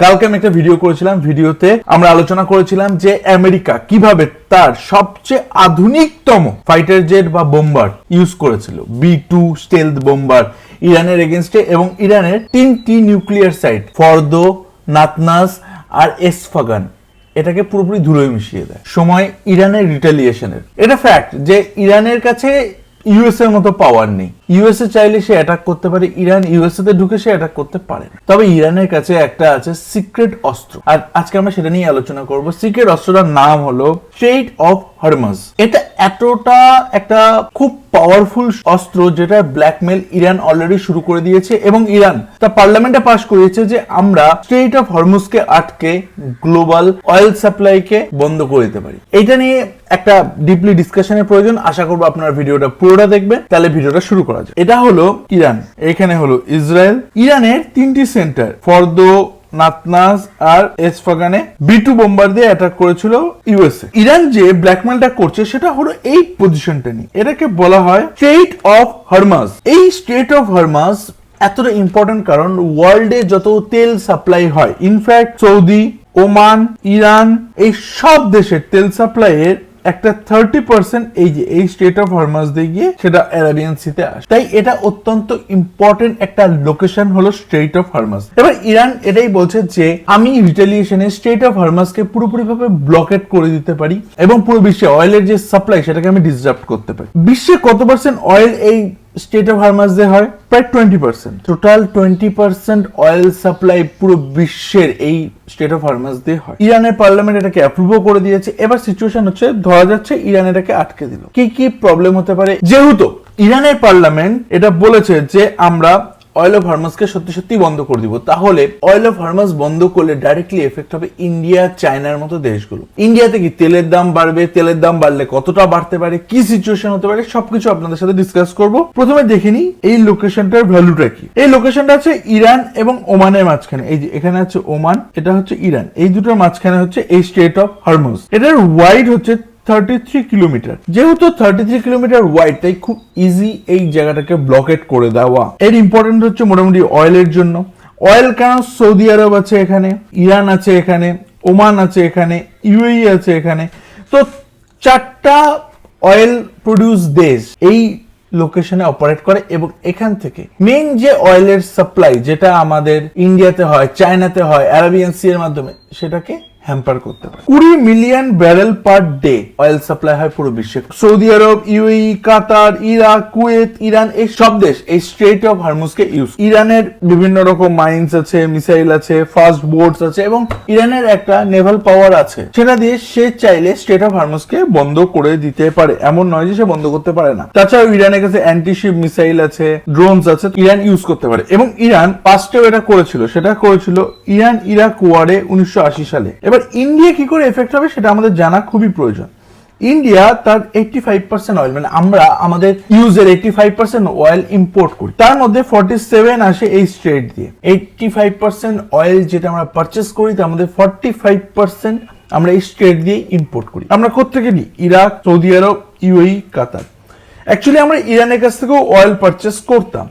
কালকে আমি একটা ভিডিও করেছিলাম, ভিডিওতে আমরা আলোচনা করেছিলাম যে আমেরিকা কিভাবে তার সবচেয়ে আধুনিকতম ফাইটার জেট বা বোম্বার ইউজ করেছিল, B-2 স্টেলথ বোম্বার ইরানের এগেনস্টে, এবং ইরানের 3টি নিউক্লিয়ার সাইট ফর্দো, নাতনাজ আর এসফাগান এটাকে পুরোপুরি ধুলোয় মিশিয়ে দেয় সময় ইরানের রিটেলিয়েশনের। এটা ফ্যাক্ট যে ইরানের কাছে ইউএস এর মতো পাওয়ার নেই। ইউএসএ চাইলে সে অ্যাটাক করতে পারে, ইরান ইউএসএ তে ঢুকে সে অ্যাটাক করতে পারে না। তবে ইরানের কাছে একটা আছে সিক্রেট অস্ত্র, আর আজকে আমরা সেটা নিয়ে আলোচনা করব। সিক্রেট অস্ত্রটার নাম হলো স্ট্রেইট অফ হরমুজ। এটা এতটা একটা খুব পাওয়ারফুল অস্ত্র যেটা ব্ল্যাকমেল ইরান অলরেডি শুরু করে দিয়েছে, এবং ইরান তা পার্লামেন্টে পাস করিয়েছে যে আমরা স্ট্রেইট অফ হরমুজকে আটকে গ্লোবাল অয়েল সাপ্লাইকে বন্ধ করে দিতে পারি। এটা নিয়ে একটা ডিপলি ডিসকাশনের প্রয়োজন। আশা করবো আপনার ভিডিওটা পুরোটা দেখবেন, তাহলে ভিডিওটা শুরু করা যায়। এটা হলো ইরান, এখানে হলো ইসরায়েল। ইরানের 3টি সেন্টার ফর্দো, নাতনাজ আর এসফাগানে B-2 বোম্বার দিয়ে অ্যাটাক করেছিল ইউএসএ। ইরান যে ব্ল্যাকমেলটা করছে সেটা হলো এই পজিশনটা নিয়ে, এটাকে বলা হয় স্ট্রেইট অফ হরমুজ। এই স্ট্রেইট অফ হরমুজ এতটা ইম্পর্টেন্ট কারণ ওয়ার্ল্ডে যত তেল সাপ্লাই হয়, ইনফ্যাক্ট সৌদি, ওমান, ইরান এই সব দেশের তেল সাপ্লাইয়ের একটা 30% এই স্ট্রেট অফ হরমুজ দিয়ে গিয়ে সেটা আরাবিয়ান সিতে আসে। তাই এটা অত্যন্ত ইম্পর্টেন্ট একটা লোকেশন হলো স্ট্রেট অফ হরমুজ। এবার ইরান এটাই বলছে যে আমি রিটেলিয়েশনে স্ট্রেট অফ হরমুজকে পুরোপুরিভাবে ব্লকেট করে দিতে পারি এবং পুরো বিশ্বে অয়েলের যে সাপ্লাই সেটাকে আমি ডিসরাপ্ট করতে পারি। বিশ্বে কত পার্সেন্ট অয়েল এই স্ট্রেট অফ হরমুজ দিয়ে হয়? প্রায় 20%। টোটাল 20% অয়েল সাপ্লাই পুরো বিশ্বের এই স্ট্রেট অফ হরমুজ দিয়ে হয়। ইরানের পার্লামেন্ট এটাকে অ্যাপ্রুভও করে দিয়েছে। এবার সিচুয়েশন হচ্ছে, ধরা যাচ্ছে ইরান এটাকে আটকে দিল। কি কি প্রবলেম হতে পারে? যেহেতু ইরানের পার্লামেন্ট এটা বলেছে যে আমরা অয়েল অফ হরমুজকে সত্যি সত্যি বন্ধ করে দিব, তাহলে অয়েল অফ হরমুজ বন্ধ করলে ডাইরেক্টলি এফেক্ট হবে ইন্ডিয়া, চায়নার মতো দেশগুলো। ইন্ডিয়াতে কি তেলের দাম বাড়বে? তেলের দাম বাড়লে কতটা বাড়তে পারে, কি সিচুয়েশন হতে পারে, সবকিছু আপনাদের সাথে ডিসকাস করব। প্রথমে দেখে নিই এই লোকেশনটার ভ্যালুটা কি। এই লোকেশনটা আছে ইরান এবং ওমানের মাঝখানে। এই যে এখানে আছে ওমান, এটা হচ্ছে ইরান, এই দুটোর মাঝখানে হচ্ছে এই স্ট্রেট অফ হরমুজ। এটার ওয়াইড হচ্ছে 33 কিলোমিটার। যেহেতু 33 কিলোমিটার ওয়াইড, তাই খুব ইজি এই জায়গাটাকে ব্লকেট করে দেওয়া। এর ইম্পর্টেন্ট হচ্ছে মোটামুটি অয়েলের জন্য। অয়েল কেন? সৌদি আরব আছে এখানে, ইরান আছে এখানে, ওমান আছে এখানে, ইউএই আছে এখানে। তো 4টা অয়েল প্রডিউস দেশ এই লোকেশনে অপারেট করে, এবং এখান থেকে মেইন যে অয়েলের সাপ্লাই যেটা আমাদের ইন্ডিয়াতে হয়, চায়নাতে হয়, আরাবিয়ান সি এর মাধ্যমে, সেটাকে হ্যাম্পার করতে পারে। 20 million barrel per day oil supply হয় পুরো বিশ্বে। সৌদি আরব, ইউএই, কাতার, ইরাক, কুয়েত, ইরান এই সব দেশ এই স্ট্রেট অফ হরমুজকে ইউজ। ইরানের বিভিন্ন রকম মাইন্স আছে, মিসাইল আছে, ফাস্ট বোটস আছে, এবং ইরানের একটা নেভাল পাওয়ার আছে, সেটা দিয়ে সে চাইলে স্ট্রেট অফ হরমুজকে বন্ধ করে দিতে পারে। এমন নয় যে সে বন্ধ করতে পারে না। তাছাড়াও ইরানের কাছে অ্যান্টিশিপ মিসাইল আছে, ড্রোনস আছে, ইরান ইউজ করতে পারে। এবং ইরান পাস্টেও এটা করেছিল, সেটা করেছিল ইরান ইরাক ওয়ারে 1980 সালে। এবার ইন্ডিয়া কি করে এফেক্ট হবে সেটা আমাদের জানা খুবই প্রয়োজন। ইন্ডিয়া তার 85% অয়েল, মানে আমরা আমাদের ইউজের 85% অয়েল ইম্পোর্ট করি, তার মধ্যে 47 আসে এই স্ট্রেট দিয়ে। 85% অয়েল যেটা আমরা পারচেস করি তার মধ্যে 45% আমরা এই স্ট্রেট দিয়ে ইম্পোর্ট করি। আমরা কোত্থেকে নিই? ইরাক, সৌদি আরব, ইউএই, কাতার। অ্যাকচুয়ালি আমরা ইরানের কাছ থেকেও অয়েল পারচেস করতাম,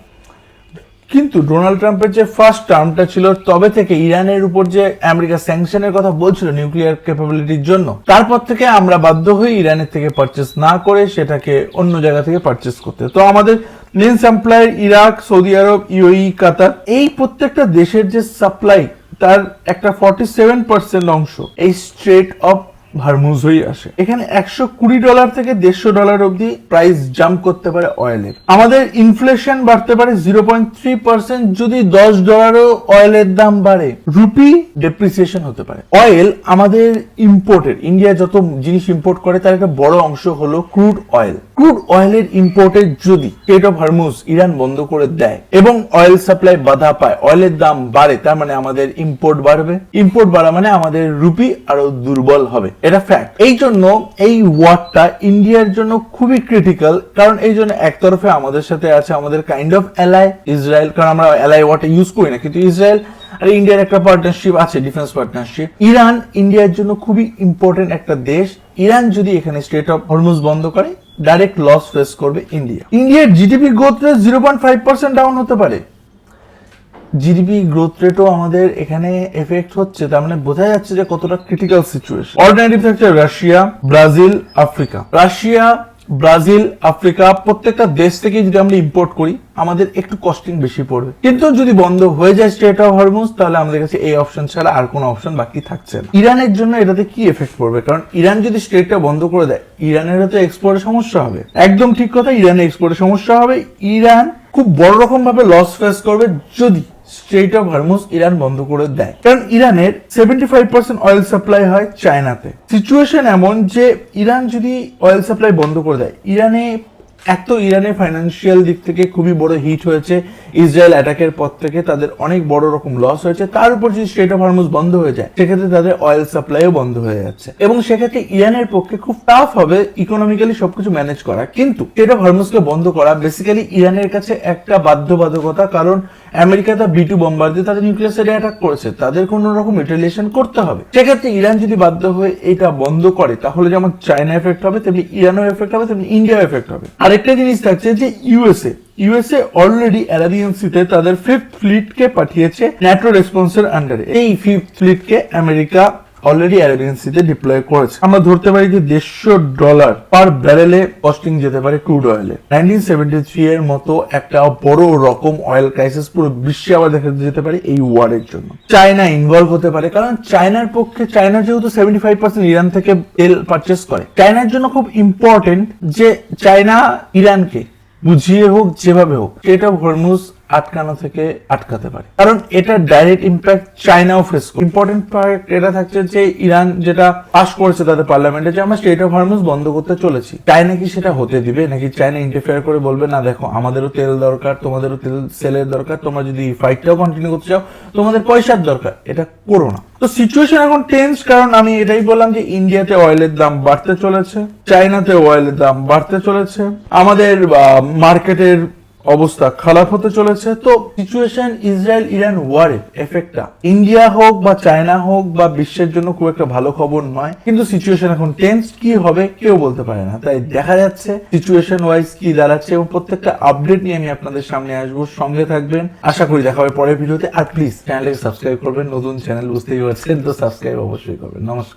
কিন্তু ডোনাল্ড ট্রাম্পের যে ফার্স্ট টার্মটা ছিল তবে থেকে ইরানের উপর যে আমেরিকা স্যাংশনের কথা বলছিল নিউক্লিয়ার ক্যাপাবিলিটির জন্য, তারপর থেকে আমরা বাধ্য হই ইরানের থেকে পারচেস না করে সেটাকে অন্য জায়গা থেকে পারচেস করতে। তো আমাদের মেন সাপ্লায়ার ইরাক, সৌদি আরব, ইউএই, কাতার, এই প্রত্যেকটা দেশের যে সাপ্লাই তার একটা 47% অংশ এই স্ট্রেট অফ হরমুজ হয়ে আসে। এখানে $120 থেকে $150 অব্দি প্রাইস জাম্প করতে পারে অয়েলের। আমাদের ইনফ্লেশন বাড়তে পারে 0.3% যদি $10 অয়েলের দাম বাড়ে। রুপি ডেপ্রিসিয়েশন হতে পারে। অয়েল আমাদের ইম্পোর্টের, ইন্ডিয়া যত জিনিস ইম্পোর্ট করে তার একটা বড় অংশ হলো ক্রুড অয়েল। ক্রুড অয়েলের ইম্পোর্টের যদি স্ট্রেট অফ হরমুজ ইরান বন্ধ করে দেয় এবং অয়েল সাপ্লাই বাধা পায়, অয়েলের দাম বাড়ে, তার মানে আমাদের ইম্পোর্ট বাড়বে। ইম্পোর্ট বাড়া মানে আমাদের রুপি আরো দুর্বল হবে। এটা ফ্যাক্ট। এই জন্য এই ওয়ারটা ইন্ডিয়ার জন্য খুবই ক্রিটিক্যাল, কারণ এই জন্য একতরফে আমাদের সাথে আছে আমাদের কাইন্ড অফ অ্যালাই ইসরায়েল, কারণ আমরা অ্যালাই ওয়ারটা ইউজ করি না, কিন্তু ইসরায়েল আর ইন্ডিয়ার একটা পার্টনারশিপ আছে, ডিফেন্স পার্টনারশিপ। ইরান ইন্ডিয়ার জন্য খুবই ইম্পর্টেন্ট একটা দেশ। ইরান যদি এখানে স্ট্রেট অফ হরমুজ বন্ধ করে, ডাইরেক্ট লস ফেস করবে ইন্ডিয়া। ইন্ডিয়ার জিডিপি গ্রোথ রেট 0.5% ডাউন হতে পারে। জিডিপি গ্রোথ রেটও আমাদের এখানে এফেক্ট হচ্ছে, তার মানে বোঝা যাচ্ছে যে কতটা ক্রিটিক্যাল সিচুয়েশন। অল্টারনেটিভ থাকছে Russia, Brazil, Africa. Russia, Brazil, Africa প্রত্যেকটা দেশ থেকে যদি আমরা ইম্পোর্ট করি আমাদের একটু কস্টিং বেশি পড়বে, কিন্তু যদি বন্ধ হয়ে যায় স্ট্রেট অফ হরমুজ তাহলে আমাদের কাছে এই অপশন ছাড়া আর কোনো অপশন বাকি থাকছে না। ইরানের জন্য এটাতে কি এফেক্ট পড়বে, কারণ ইরান যদি স্ট্রেটটা বন্ধ করে দেয় ইরানের তো এক্সপোর্টে সমস্যা হবে। একদম ঠিক কথা, ইরানের এক্সপোর্টে সমস্যা হবে। ইরান খুব বড় রকম ভাবে লস ফেস করবে যদি স্ট্রেট অফ হরমুজ ইরান বন্ধ করে দেয়, কারণ ইরানের 75% অয়েল সাপ্লাই হয় চায়নাতে। সিচুয়েশন এমন যে ইরান যদি অয়েল সাপ্লাই বন্ধ করে দেয়, ইরানের ফাইন্যান্সিয়াল দিক থেকে খুবই বড় হিট হয়েছে ইসরায়েল অ্যাটাকের পর থেকে, তাদের অনেক বড় রকম লস হয়েছে। তার উপর যদি স্ট্রেট অফ হরমুজ বন্ধ হয়ে যায় সেক্ষেত্রে তাদের অয়েল সাপ্লাইও বন্ধ হয়ে যাচ্ছে, এবং সেক্ষেত্রে ইরানের পক্ষে খুব টাফ হবে ইকোনমিক্যালি সবকিছু ম্যানেজ করা। কিন্তু স্ট্রেট অফ হরমুজকে বন্ধ করা বেসিক্যালি ইরানের কাছে একটা বাধ্যবাধকতা, কারণ আমেরিকা তার B2 বোম্বার দিয়ে তাদের নিউক্লিয়ার সাইটে অ্যাটাক করেছে, তাদের কোনো রকম রিটেলিয়েশন করতে হবে। সেক্ষেত্রে ইরান যদি বাধ্য হয়ে এটা বন্ধ করে তাহলে যেমন চায়না এফেক্ট হবে, তেমনি ইরানও এফেক্ট হবে, তেমনি ইন্ডিয়া এফেক্ট হবে। আরেকটা জিনিস থাকছে যে ইউএসএ অলরেডি অ্যারাবিয়ান সিতে তাদের 5th ফ্লিটকে পাঠিয়েছে ন্যাটো রেসপন্সের আন্ডারে। এই 5th ফ্লিটকে আমেরিকা অলরেডি অ্যারাবিয়ান সিতে ডিপ্লয় করেছে। আমরা ধরতে পারি যে $150 পার ব্যারেলে কস্টিং যেতে পারে ক্রুড অয়েলে। 1973 এর মতো একটা বড় রকম অয়েল ক্রাইসিস পুরো বিশ্বে আবার দেখা যেতে পারে এই ওয়ারের জন্য। চায়না ইনভলভ হতে পারে, কারণ চায়না যেহেতু 75% ইরান থেকে তেল পারচেস করে, চায়নার জন্য খুব ইম্পর্টেন্ট যে চায়না ইরানকে বুঝিয়ে হোক যেভাবে হোক স্ট্রেট অফ হরমুজ আটকানো থেকে আটকাতে পারে, কারণ এটা ডাইরেক্ট ইম্প্যাক্ট চায়নাও ফেস করে। ইম্পর্টেন্ট পার্ট এটা থাকছে যে ইরান যেটা পাস করেছে তাদের পার্লামেন্টে যে আমরা স্ট্রেট অফ হরমুজ বন্ধ করতে চলেছি, চায়না কি সেটা হতে দিবে, নাকি চায়না ইন্টারফেয়ার করে বলবে না দেখো আমাদেরও তেল দরকার, তোমাদেরও তেল সেলের দরকার, তোমরা যদি ফাইটটাও কন্টিনিউ করতে চাও তোমাদের পয়সার দরকার, এটা করো না। তো সিচুয়েশন এখন টেন্স, কারণ আমি এটাই বললাম যে ইন্ডিয়াতে অয়েলের দাম বাড়তে চলেছে, চায়নাতে অয়েলের দাম বাড়তে চলেছে, আমাদের মার্কেটের অবস্থা খারাপ হতে চলেছে। তো সিচুয়েশন ইসরায়েল ইরান ওয়ারের এফেক্টটা ইন্ডিয়া হোক বা চায়না হোক বা বিশ্বের জন্য খুব একটা ভালো খবর নয়, কিন্তু সিচুয়েশন এখন টেন্স, কি হবে কেউ বলতে পারে না। তাই দেখা যাচ্ছে সিচুয়েশন ওয়াইজ কি দাঁড়াচ্ছে, এবং প্রত্যেকটা আপডেট নিয়ে আমি আপনাদের সামনে আসবো। সঙ্গে থাকবেন, আশা করি দেখা হবে পরের ভিডিওতে। আর প্লিজ চ্যানেলটাকে সাবস্ক্রাইব করবেন, নতুন চ্যানেল বুঝতেই পারছেন তো সাবস্ক্রাইব অবশ্যই করবেন। নমস্কার।